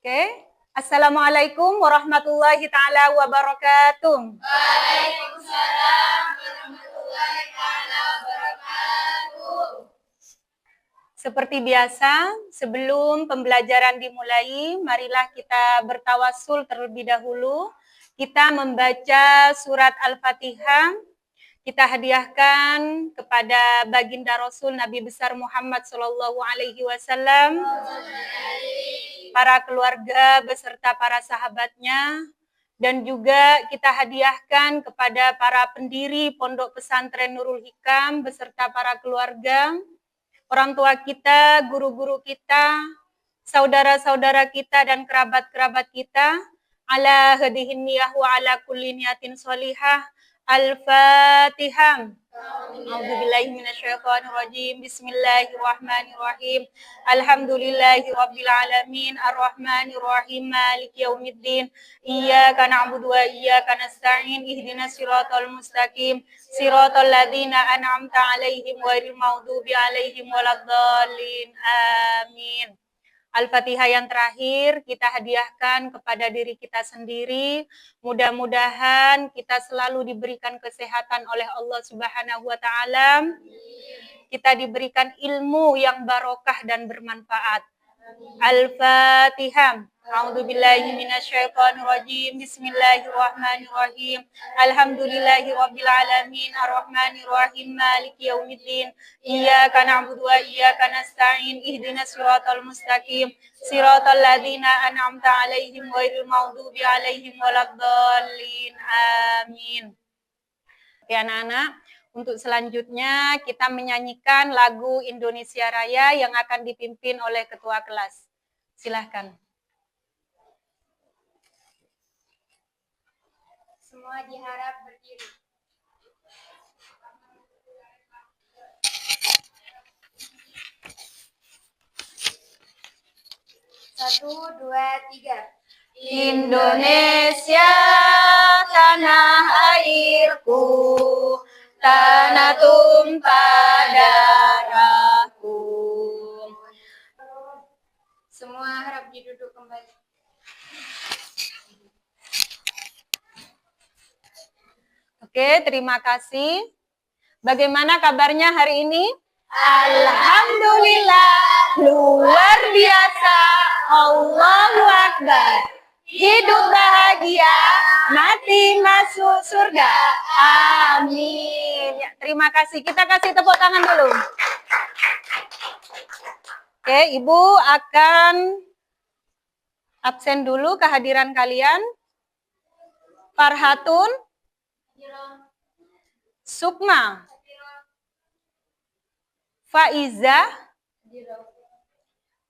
Oke. Assalamualaikum warahmatullahi taala wabarakatuh. Waalaikumsalam warahmatullahi wabarakatuh. Seperti biasa, sebelum pembelajaran dimulai, marilah kita bertawasul terlebih dahulu. Kita membaca surat Al-Fatihah. Kita hadiahkan kepada baginda Rasul Nabi besar Muhammad sallallahu alaihi wasallam, para keluarga beserta para sahabatnya, dan juga kita hadiahkan kepada para pendiri Pondok Pesantren Nurul Hikam beserta para keluarga, orang tua kita, guru-guru kita, saudara-saudara kita dan kerabat-kerabat kita, ala hadihin niyah wa ala kulli niyatin sholihah. Al-Fatihah. A'udzubillahi minasyaitonirrajim. Bismillahirrahmanirrahim. Alhamdulillahi rabbil alamin, arrahmanirrahim, maliki yaumiddin. Iyyaka na'budu wa iyyaka nasta'in. Ihdinas siratal mustaqim, siratal ladzina an'amta 'alaihim ghairil maghdubi 'alaihim waladdallin. Amin. Al-Fatihah yang terakhir kita hadiahkan kepada diri kita sendiri. Mudah-mudahan kita selalu diberikan kesehatan oleh Allah Subhanahu wa taala. Kita diberikan ilmu yang barokah dan bermanfaat. Al-Fatihah. A'udzubillahi minasyaitonirrajim. Bismillahirrahmanirrahim. Alhamdulillahi rabbil alamin, arrahmanirrahim, maliki yaumiddin. Iyyaka na'budu wa iyyaka nasta'in. Ihdinas siratal mustaqim, siratal ladzina an'amta 'alaihim ghairil maghdubi 'alaihim waladdallin. Amin. Oke anak-anak, untuk selanjutnya kita menyanyikan lagu Indonesia Raya yang akan dipimpin oleh ketua kelas. Silahkan. Semua diharap berdiri. Satu, dua, tiga. Indonesia tanah airku, tanah tumpah darahku. Semua harap duduk kembali. Oke, terima kasih. Bagaimana kabarnya hari ini? Alhamdulillah, luar biasa. Allahu Akbar. Hidup bahagia, mati masuk surga. Amin. Ya, terima kasih. Kita kasih tepuk tangan dulu. Oke, Ibu akan absen dulu kehadiran kalian. Farhatun, Sukma, Faiza,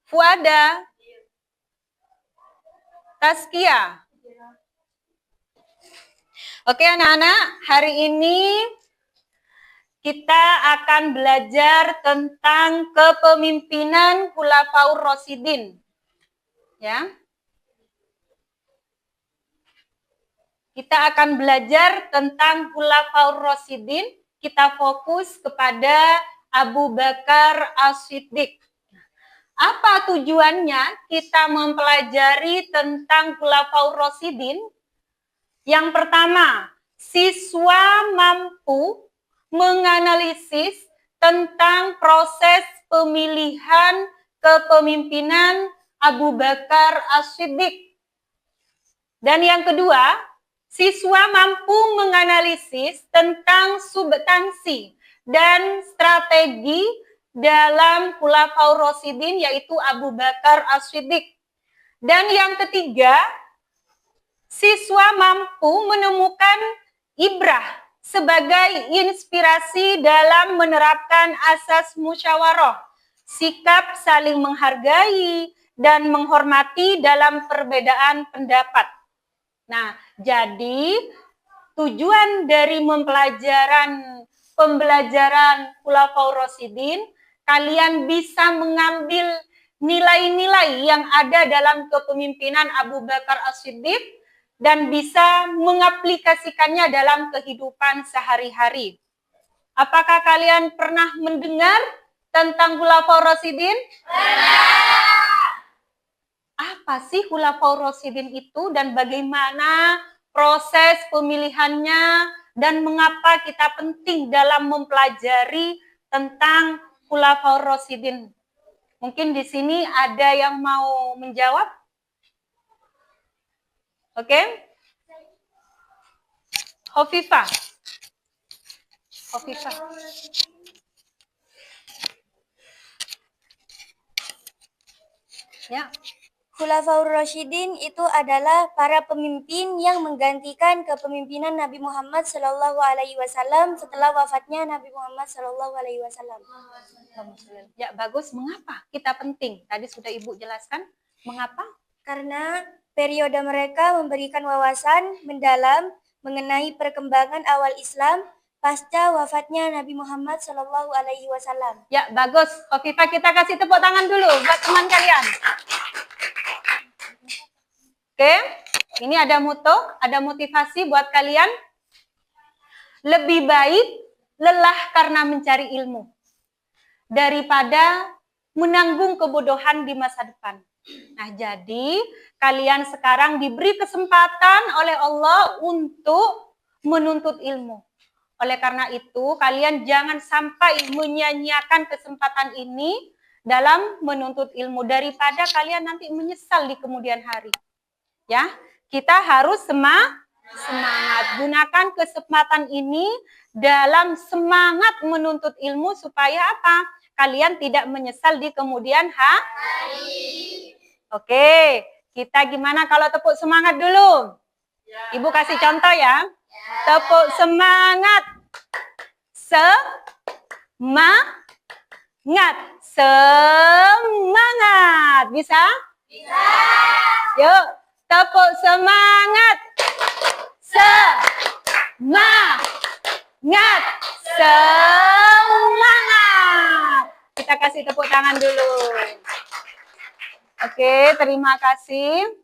Fuada, Taskia. Oke anak-anak, hari ini kita akan belajar tentang kepemimpinan Khulafaur Rasyidin. Ya. Kita akan belajar tentang Khulafaur Rasyidin. Kita fokus kepada Abu Bakar As-Siddiq. Apa tujuannya kita mempelajari tentang Khulafaur Rasyidin? Yang pertama, siswa mampu menganalisis tentang proses pemilihan kepemimpinan Abu Bakar As-Siddiq. Dan yang kedua, siswa mampu menganalisis tentang substansi dan strategi dalam Khulafaur Rasyidin yaitu Abu Bakar As-Siddiq. Dan yang ketiga, siswa mampu menemukan ibrah sebagai inspirasi dalam menerapkan asas musyawarah, sikap saling menghargai dan menghormati dalam perbedaan pendapat. Nah, jadi tujuan dari pembelajaran Khulafaur Rasyidin, kalian bisa mengambil nilai-nilai yang ada dalam kepemimpinan Abu Bakar As-Siddiq dan bisa mengaplikasikannya dalam kehidupan sehari-hari. Apakah kalian pernah mendengar tentang Khulafaur Rasyidin? Pernah. Apa apa sih Khulafaur Rasyidin itu dan bagaimana proses pemilihannya dan mengapa kita penting dalam mempelajari tentang Khulafaur Rasyidin. Mungkin di sini ada yang mau menjawab? Oke? Hovifah. Ya. Khulafaur Rasyidin itu adalah para pemimpin yang menggantikan kepemimpinan Nabi Muhammad Shallallahu Alaihi Wasallam setelah wafatnya Nabi Muhammad Shallallahu Alaihi Wasallam. Ya, bagus. Mengapa kita penting? Tadi sudah Ibu jelaskan. Mengapa? Karena periode mereka memberikan wawasan mendalam mengenai perkembangan awal Islam pasca wafatnya Nabi Muhammad Shallallahu Alaihi Wasallam. Ya, bagus. Hovifah, kita kasih tepuk tangan dulu buat teman kalian. Oke, ini ada moto, ada motivasi buat kalian. Lebih baik lelah karena mencari ilmu daripada menanggung kebodohan di masa depan. Nah, jadi kalian sekarang diberi kesempatan oleh Allah untuk menuntut ilmu. Oleh karena itu, kalian jangan sampai menyia-nyiakan kesempatan ini dalam menuntut ilmu daripada kalian nanti menyesal di kemudian hari. Ya, kita harus semangat. Gunakan kesempatan ini dalam semangat menuntut ilmu supaya apa? Kalian tidak menyesal di kemudian hari. Oke, kita gimana kalau tepuk semangat dulu? Ibu kasih contoh ya. Tepuk semangat. Semangat. Bisa? Bisa. Yuk, tepuk semangat. Semangat. Kita kasih tepuk tangan dulu. Oke, terima kasih.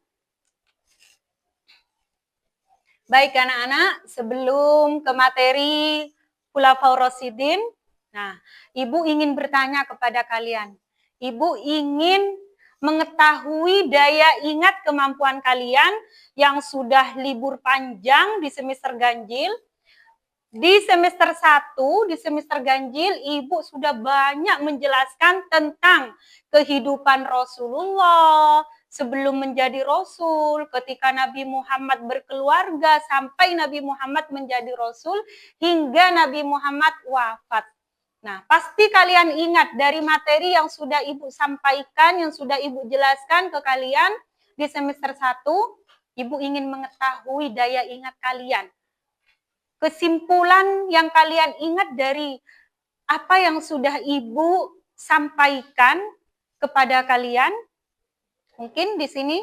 Baik anak-anak, sebelum ke materi Khulafaur Rasyidin, nah, Ibu ingin bertanya kepada kalian. Ibu ingin mengetahui daya ingat kemampuan kalian yang sudah libur panjang di semester ganjil. Di semester 1, di semester ganjil, Ibu sudah banyak menjelaskan tentang kehidupan Rasulullah sebelum menjadi Rasul, ketika Nabi Muhammad berkeluarga, sampai Nabi Muhammad menjadi Rasul, hingga Nabi Muhammad wafat. Nah, pasti kalian ingat dari materi yang sudah Ibu sampaikan, yang sudah Ibu jelaskan ke kalian di semester 1, Ibu ingin mengetahui daya ingat kalian. Kesimpulan yang kalian ingat dari apa yang sudah Ibu sampaikan kepada kalian. Mungkin di sini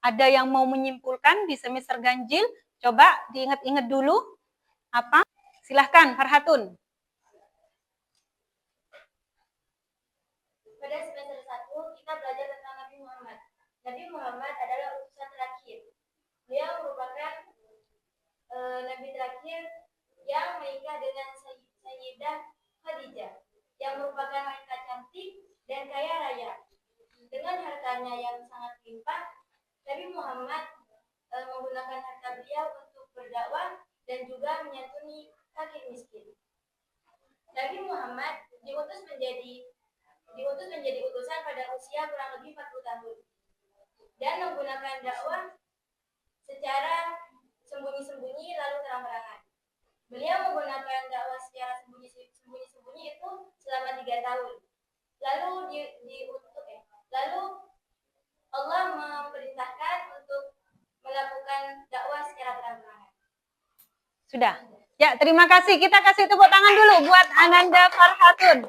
ada yang mau menyimpulkan di semester ganjil. Coba diingat-ingat dulu. Apa? Silahkan, Farhatun. Pada semester 1 kita belajar tentang Nabi Muhammad. Nabi Muhammad adalah utusan terakhir. Beliau merupakan Nabi terakhir yang menikah dengan Sayyidah Khadijah, yang merupakan wanita cantik dan kaya raya. Dengan hartanya yang sangat limpah, Nabi Muhammad menggunakan harta beliau untuk berdakwah dan juga menyantuni fakir miskin. Nabi Muhammad diutus menjadi utusan pada usia kurang lebih 40 tahun dan menggunakan dakwah secara sembunyi-sembunyi lalu terang-terangan. Beliau menggunakan dakwah secara sembunyi-sembunyi itu selama 3 tahun. Lalu Allah memerintahkan untuk melakukan dakwah secara terang-terangan. Sudah. Ya, terima kasih. Kita kasih tepuk tangan dulu buat Ananda Farhatun.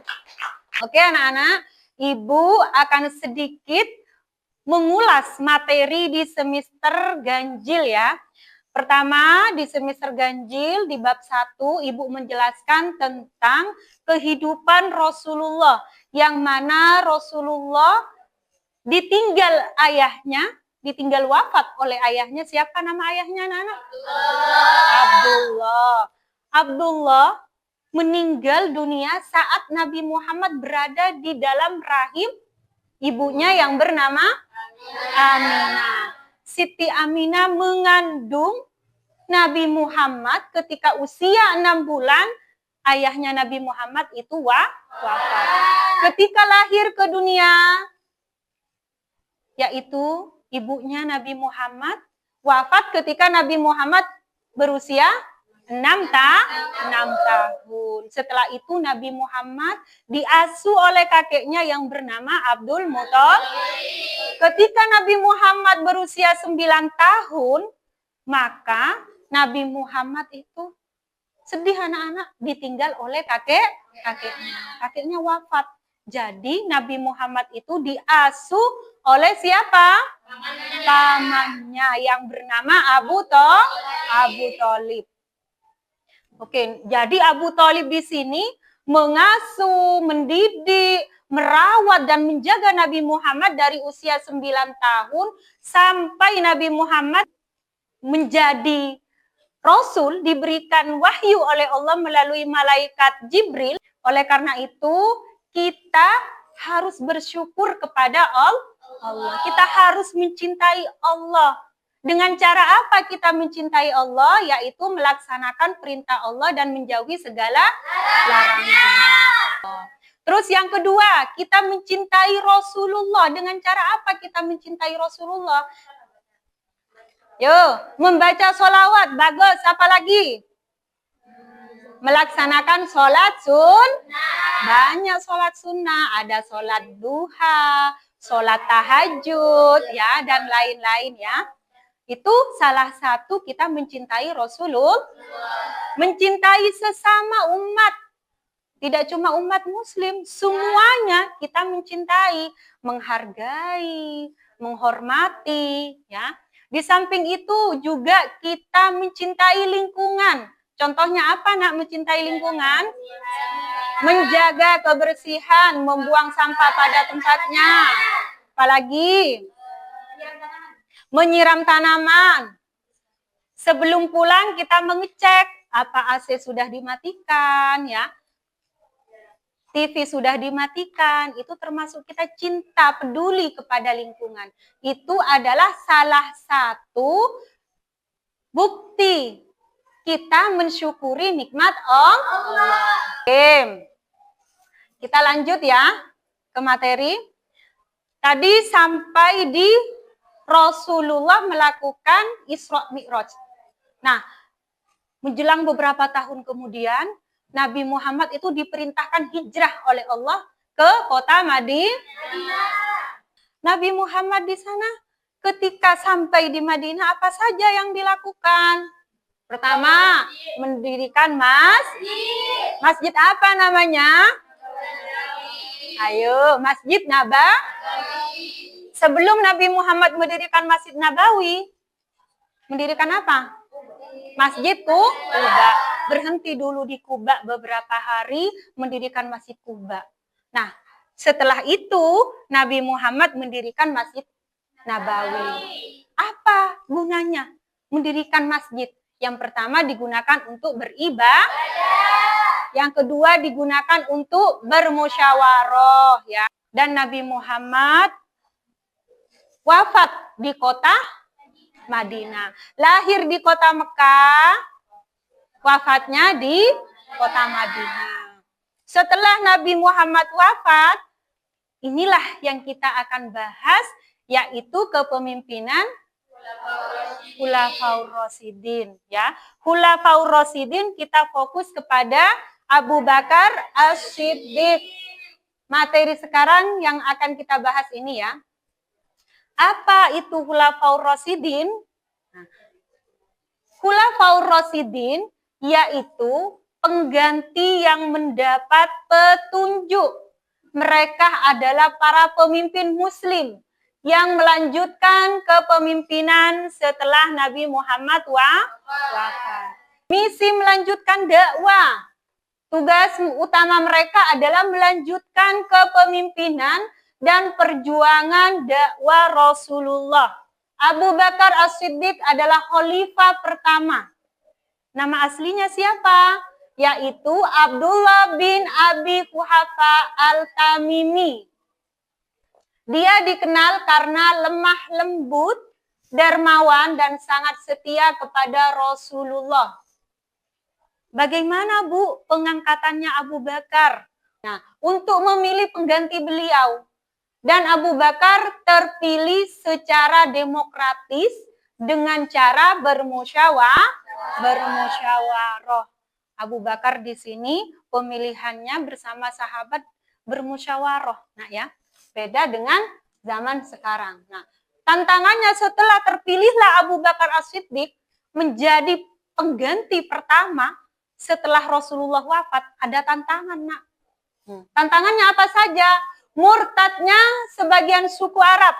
Oke anak-anak, Ibu akan sedikit mengulas materi di semester ganjil ya. Pertama, di semester ganjil di bab 1, Ibu menjelaskan tentang kehidupan Rasulullah. Yang mana Rasulullah ditinggal ayahnya, ditinggal wafat oleh ayahnya. Siapa nama ayahnya anak-anak? Abdullah meninggal dunia saat Nabi Muhammad berada di dalam rahim ibunya yang bernama Aminah. Siti Aminah mengandung Nabi Muhammad ketika usia 6 bulan. Ayahnya Nabi Muhammad itu wafat. Ketika lahir ke dunia, yaitu ibunya Nabi Muhammad, wafat ketika Nabi Muhammad berusia 6 tahun. Setelah itu Nabi Muhammad diasuh oleh kakeknya yang bernama Abdul Muthalib. Ketika Nabi Muhammad berusia 9 tahun, maka Nabi Muhammad itu sedih anak-anak, ditinggal oleh kakeknya. Kakeknya wafat. Jadi Nabi Muhammad itu diasuh oleh siapa? Pamannya yang bernama Abu Thalib. Oke, jadi Abu Thalib di sini mengasuh, mendidik, merawat dan menjaga Nabi Muhammad dari usia 9 tahun sampai Nabi Muhammad menjadi Rasul, diberikan wahyu oleh Allah melalui malaikat Jibril. Oleh karena itu, kita harus bersyukur kepada Allah. Kita harus mencintai Allah. Dengan cara apa kita mencintai Allah? Yaitu melaksanakan perintah Allah dan menjauhi segala larangan. Terus yang kedua, kita mencintai Rasulullah. Dengan cara apa kita mencintai Rasulullah? Yo, membaca sholawat, bagus. Apa lagi? Melaksanakan sholat banyak sholat sunnah. Ada sholat duha, sholat tahajud, ya, dan lain-lain ya. Itu salah satu kita mencintai Rasulullah. Mencintai sesama umat. Tidak cuma umat muslim, semuanya kita mencintai, menghargai, menghormati, ya. Di samping itu juga kita mencintai lingkungan. Contohnya apa, nak, mencintai lingkungan? Menjaga kebersihan, membuang sampah pada tempatnya. Apalagi? Menyiram tanaman. Sebelum pulang kita mengecek apa AC sudah dimatikan, ya. TV sudah dimatikan, itu termasuk kita cinta, peduli kepada lingkungan. Itu adalah salah satu bukti kita mensyukuri nikmat Allah. Oke. Kita lanjut ya ke materi. Tadi sampai di Rasulullah melakukan Isra Mi'raj. Nah, menjelang beberapa tahun kemudian, Nabi Muhammad itu diperintahkan hijrah oleh Allah ke kota Madinah. Nabi Muhammad di sana ketika sampai di Madinah apa saja yang dilakukan? Pertama, mendirikan masjid. Masjid apa namanya? Ayo, Masjid Nabawi. Sebelum Nabi Muhammad mendirikan Masjid Nabawi, mendirikan apa? Masjid Kuba. Berhenti dulu di Kuba beberapa hari, mendirikan Masjid Kuba. Nah, setelah itu Nabi Muhammad mendirikan Masjid Nabawi. Apa gunanya mendirikan masjid? Yang pertama digunakan untuk beribadah. Yang kedua digunakan untuk bermusyawarah, ya. Dan Nabi Muhammad wafat di kota Madinah. Lahir di kota Mekah, wafatnya di kota Madinah. Setelah Nabi Muhammad wafat, inilah yang kita akan bahas, yaitu kepemimpinan Khulafaur Rasyidin, ya. Khulafaur Rasyidin kita fokus kepada Abu Bakar As-Siddiq. Materi sekarang yang akan kita bahas ini, ya. Apa itu Khulafaur Rasyidin? Khulafaur Rasyidin yaitu pengganti yang mendapat petunjuk. Mereka adalah para pemimpin muslim yang melanjutkan kepemimpinan setelah Nabi Muhammad wafat. Misi melanjutkan dakwah. Tugas utama mereka adalah melanjutkan kepemimpinan dan perjuangan dakwah Rasulullah. Abu Bakar As-Siddiq adalah khalifah pertama. Nama aslinya siapa? Yaitu Abdullah bin Abi Quhafa Al-Tamimi. Dia dikenal karena lemah lembut, dermawan, dan sangat setia kepada Rasulullah. Bagaimana Bu pengangkatannya Abu Bakar? Nah, untuk memilih pengganti beliau. Dan Abu Bakar terpilih secara demokratis dengan cara bermusyawarah. Abu Bakar di sini pemilihannya bersama sahabat bermusyawarah. Nah ya, beda dengan zaman sekarang. Nah, tantangannya setelah terpilihlah Abu Bakar As-Siddiq menjadi pengganti pertama setelah Rasulullah wafat, ada tantangan, Nak. Tantangannya apa saja? Murtadnya sebagian suku Arab.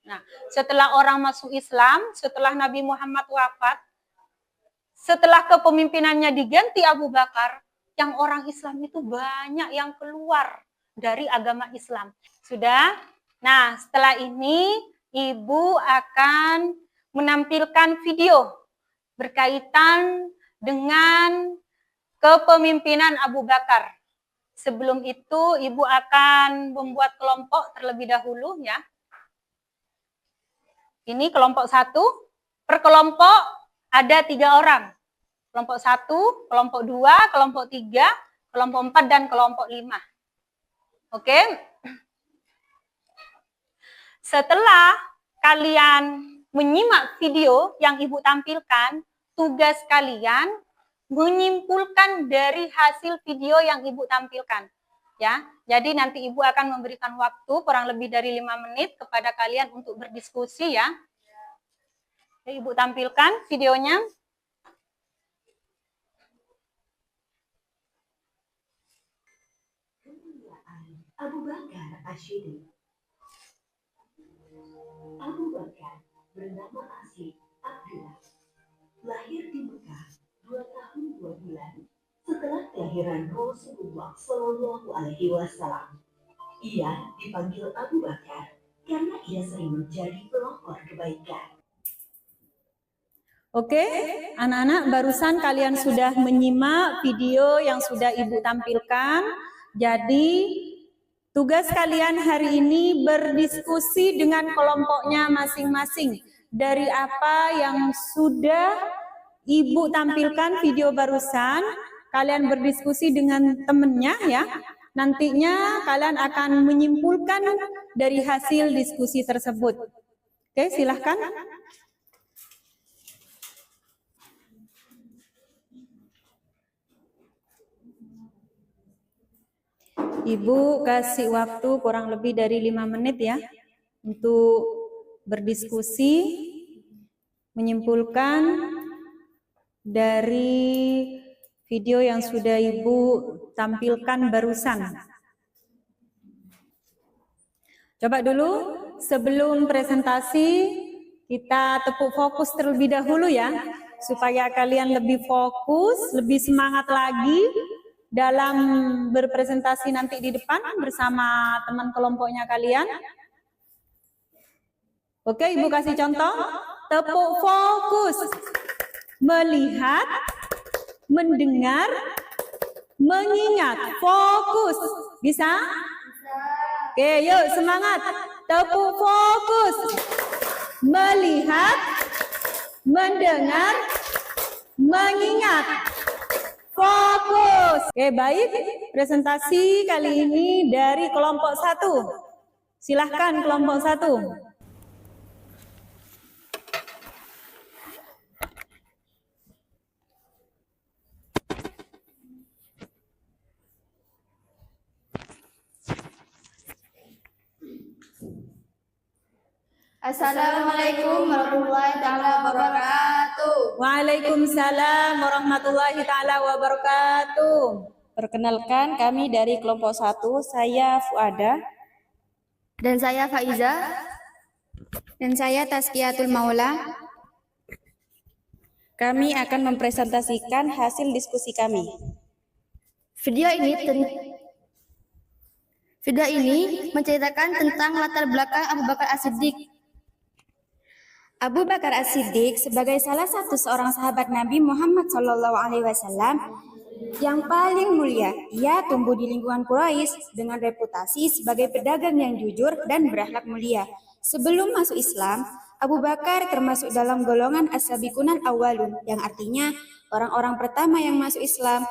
Nah, setelah orang masuk Islam, setelah Nabi Muhammad wafat, setelah kepemimpinannya diganti Abu Bakar, yang orang Islam itu banyak yang keluar dari agama Islam. Sudah? Nah, setelah ini Ibu akan menampilkan video berkaitan dengan kepemimpinan Abu Bakar. Sebelum itu, Ibu akan membuat kelompok terlebih dahulu ya. Ini kelompok 1. Per kelompok ada 3 orang. Kelompok 1, kelompok 2, kelompok 3, kelompok 4, dan kelompok 5. Oke? Setelah kalian menyimak video yang Ibu tampilkan, tugas kalian menyimpulkan dari hasil video yang Ibu tampilkan. Ya, jadi nanti Ibu akan memberikan waktu kurang lebih dari 5 menit kepada kalian untuk berdiskusi ya. Jadi, Ibu tampilkan videonya. Abu Bakar As-Siddiq. Abu Bakar bernama asli Abdullah. Lahir di Mekah 2 tahun 2 bulan setelah kelahiran Rasulullah Shallallahu Alaihi Wasallam. Ia dipanggil Abu Bakar karena ia sering menjadi pelopor kebaikan. Oke, anak-anak, barusan kalian sudah menyimak video yang sudah Ibu tampilkan. Jadi, tugas kalian hari ini berdiskusi dengan kelompoknya masing-masing. Dari apa yang sudah Ibu tampilkan video barusan, kalian berdiskusi dengan temennya ya. Nantinya kalian akan menyimpulkan dari hasil diskusi tersebut. Oke, silahkan. Ibu kasih waktu kurang lebih dari 5 menit ya untuk berdiskusi, menyimpulkan dari video yang sudah Ibu tampilkan barusan. Coba dulu sebelum presentasi kita tepuk fokus terlebih dahulu ya, supaya kalian lebih fokus, lebih semangat lagi dalam berpresentasi nanti di depan bersama teman kelompoknya kalian. Oke, Ibu kasih contoh. Tepuk fokus. Melihat, mendengar, mengingat. Fokus. Bisa? Oke, yuk semangat. Tepuk fokus. Melihat, mendengar, mengingat. Fokus. Oke, baik. Presentasi kali ini dari kelompok 1. Silahkan kelompok 1. Assalamualaikum warahmatullahi taala wabarakatuh. Waalaikumsalam warahmatullahi taala wabarakatuh. Perkenalkan, kami dari kelompok 1, saya Fuada. Dan saya Faiza. Dan saya Tazkiyatul Maula. Kami akan mempresentasikan hasil diskusi kami. Video ini menceritakan tentang latar belakang Abu Bakar As-Siddiq. Abu Bakar As-Siddiq sebagai salah satu seorang sahabat Nabi Muhammad SAW Yang paling mulia, ia tumbuh di lingkungan Quraisy dengan reputasi sebagai pedagang yang jujur dan berakhlak mulia. Sebelum masuk Islam, Abu Bakar termasuk dalam golongan as-sabiqunal awwalun, yang artinya orang-orang pertama yang masuk Islam.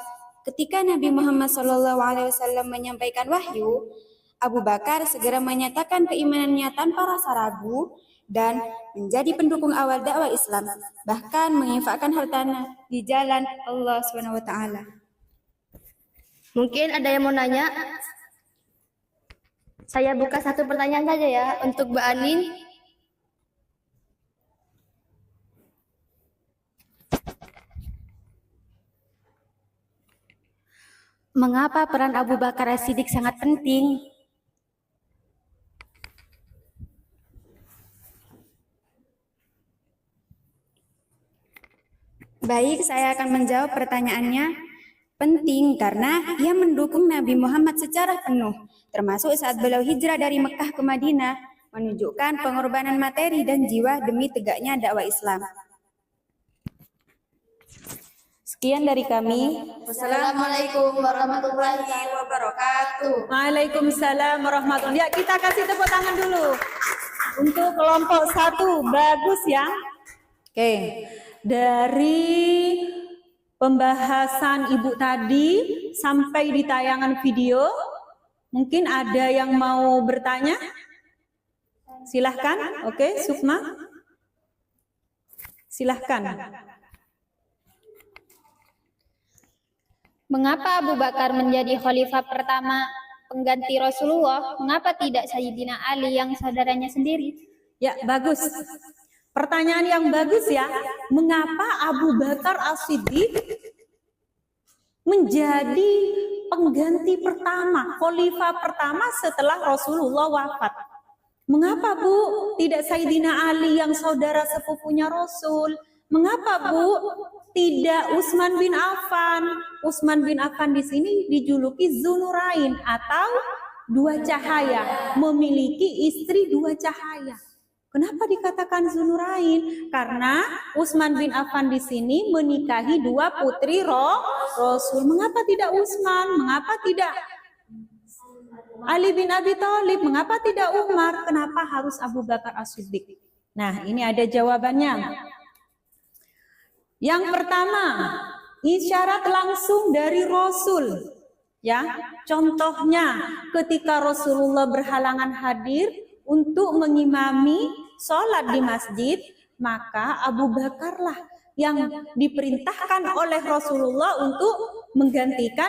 Ketika Nabi Muhammad SAW menyampaikan wahyu, Abu Bakar segera menyatakan keimanannya tanpa rasa ragu dan menjadi pendukung awal dakwah Islam, bahkan menginfakkan hartanya di jalan Allah SWT. Mungkin ada yang mau nanya? Saya buka satu pertanyaan saja ya untuk Mbak Anin. Mengapa peran Abu Bakar As-Siddiq sangat penting? Baik, saya akan menjawab pertanyaannya. Penting karena ia mendukung Nabi Muhammad secara penuh, termasuk saat beliau hijrah dari Mekah ke Madinah, menunjukkan pengorbanan materi dan jiwa demi tegaknya dakwah Islam. Sekian dari kami. Wassalamualaikum warahmatullahi wabarakatuh. Waalaikumsalam warahmatullahi wabarakatuh. Ya, kita kasih tepuk tangan dulu untuk kelompok 1. Bagus ya. Oke. Dari pembahasan Ibu tadi sampai di tayangan video, mungkin ada yang mau bertanya? Silahkan. Oke, Sukma. Silahkan. Mengapa Abu Bakar menjadi khalifah pertama pengganti Rasulullah? Mengapa tidak Sayyidina Ali yang saudaranya sendiri? Ya, bagus. Pertanyaan yang bagus ya. Mengapa Abu Bakar As-Siddiq menjadi pengganti pertama, khalifah pertama setelah Rasulullah wafat? Mengapa Bu tidak Sayyidina Ali yang saudara sepupunya Rasul? Mengapa Bu tidak Utsman bin Affan? Utsman bin Affan di sini dijuluki Dzunurain atau dua cahaya, memiliki istri dua cahaya. Kenapa dikatakan Dzunurain? Karena Utsman bin Affan di sini menikahi dua putri Rasul. Mengapa tidak Utsman? Mengapa tidak Ali bin Abi Thalib? Mengapa tidak Umar? Kenapa harus Abu Bakar As-Siddiq? Nah, ini ada jawabannya. Yang pertama, isyarat langsung dari Rasul. Ya, contohnya ketika Rasulullah berhalangan hadir untuk mengimami sholat di masjid, maka Abu Bakarlah yang diperintahkan oleh Rasulullah untuk menggantikan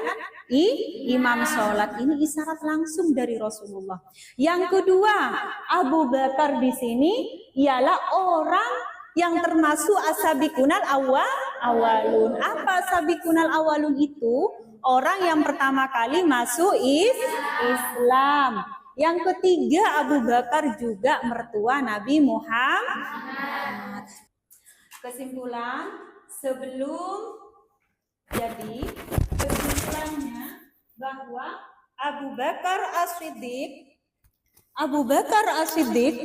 imam sholat. Ini isyarat langsung dari Rasulullah. Yang kedua, Abu Bakar di sini ialah orang yang termasuk as-sabiqunal awalun. Apa as-sabiqunal awalun itu? Orang yang pertama kali masuk Islam. Yang ketiga, Abu Bakar juga mertua Nabi Muhammad. Kesimpulan, kesimpulannya bahwa Abu Bakar As-Siddiq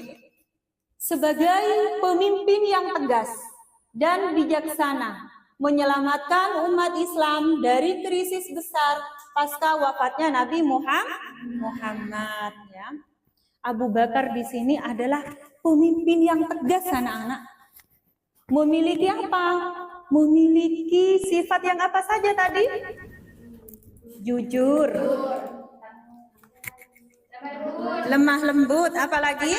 sebagai pemimpin yang tegas dan bijaksana menyelamatkan umat Islam dari krisis besar pasca wafatnya Nabi Muhammad ya. Abu Bakar di sini adalah pemimpin yang tegas, anak-anak. Memiliki apa? Memiliki sifat yang apa saja tadi? Jujur, lemah lembut, apalagi?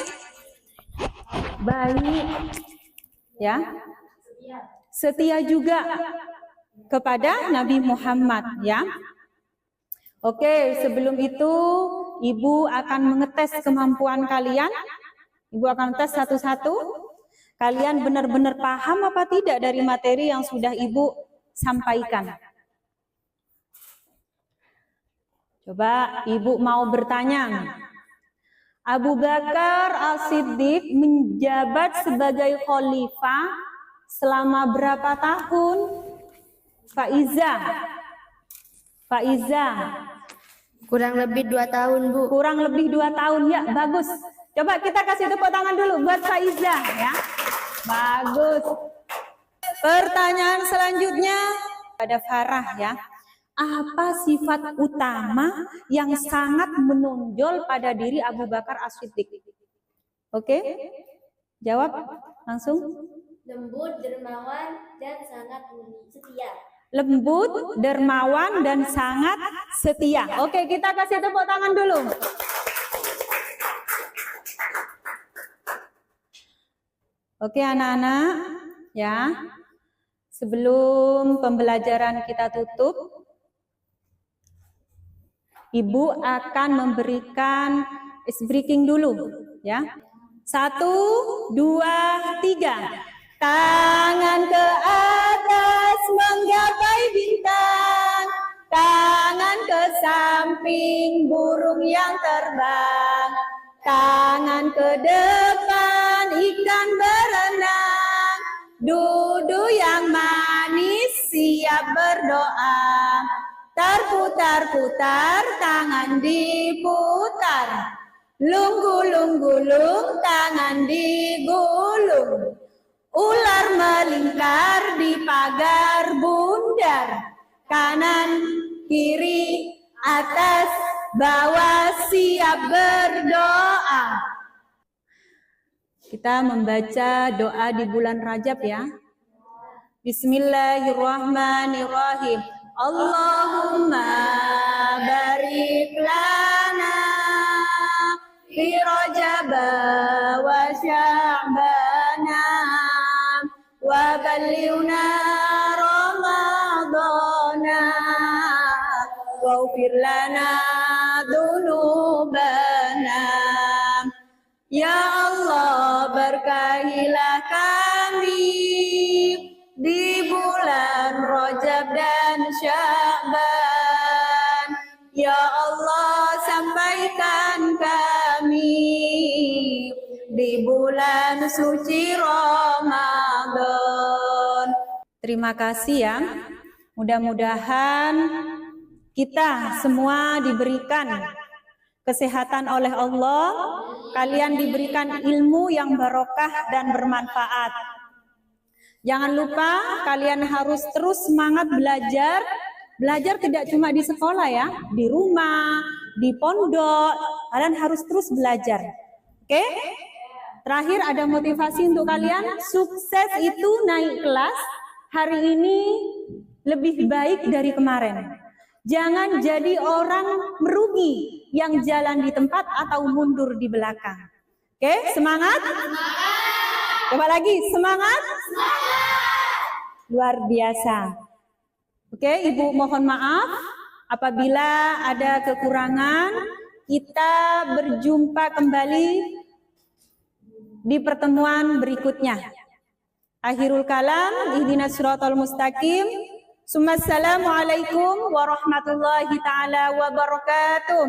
Baik, ya. Setia juga kepada Nabi Muhammad, ya. Oke, sebelum itu Ibu akan mengetes kemampuan kalian. Ibu akan tes satu-satu. Kalian benar-benar paham apa tidak dari materi yang sudah Ibu sampaikan? Coba Ibu mau bertanya. Abu Bakar As-Siddiq menjabat sebagai khalifah selama berapa tahun? Faiza. Kurang lebih 2 tahun, Bu. Kurang lebih 2 tahun, ya, bagus. Coba kita kasih tepuk tangan dulu buat Faiza, ya. Bagus. Pertanyaan selanjutnya pada Farah, ya. apa sifat utama yang sangat menonjol pada diri Abu Bakar As-Siddiq? Oke? Jawab langsung. Lembut, dermawan, dan sangat setia. Lembut, dermawan, dan sangat setia. Oke, kita kasih tepuk tangan dulu. Oke anak-anak, ya. Sebelum pembelajaran kita tutup, Ibu akan memberikan ice breaking dulu, ya. 1, 2, 3. Tangan ke atas menggapai bintang, tangan ke samping burung yang terbang, tangan ke depan ikan berenang, dudu yang manis siap berdoa. Terputar-putar tangan diputar, lunggu-lunggu-lung tangan digulung, ular melingkar di pagar bundar, kanan, kiri, atas, bawah siap berdoa. Kita membaca doa di bulan Rajab ya. Bismillahirrahmanirrahim. Allahumma barik lana fi Rajab wa Sya'bana wa ballighna Ramadana waghfir lana dzunubana. Ya Allah, berkahilah kami di bulan Rajab dan Sya'ban. Ya Allah, sampaikan kami di bulan suci Ramadan. Terima kasih ya. Mudah-mudahan kita semua diberikan kesehatan oleh Allah, kalian diberikan ilmu yang barokah dan bermanfaat. Jangan lupa kalian harus terus semangat belajar. Belajar tidak cuma di sekolah ya, di rumah, di pondok, kalian harus terus belajar. Oke? Terakhir ada motivasi untuk kalian, sukses itu naik kelas, hari ini lebih baik dari kemarin. Jangan jadi orang merugi yang jalan di tempat atau mundur di belakang. Oke, semangat? Coba lagi, semangat? Luar biasa. Oke, Ibu mohon maaf apabila ada kekurangan. Kita berjumpa kembali di pertemuan berikutnya. Akhirul kalam, ihdinas siratal mustaqim. Assalamualaikum warahmatullahi taala wabarakatuh.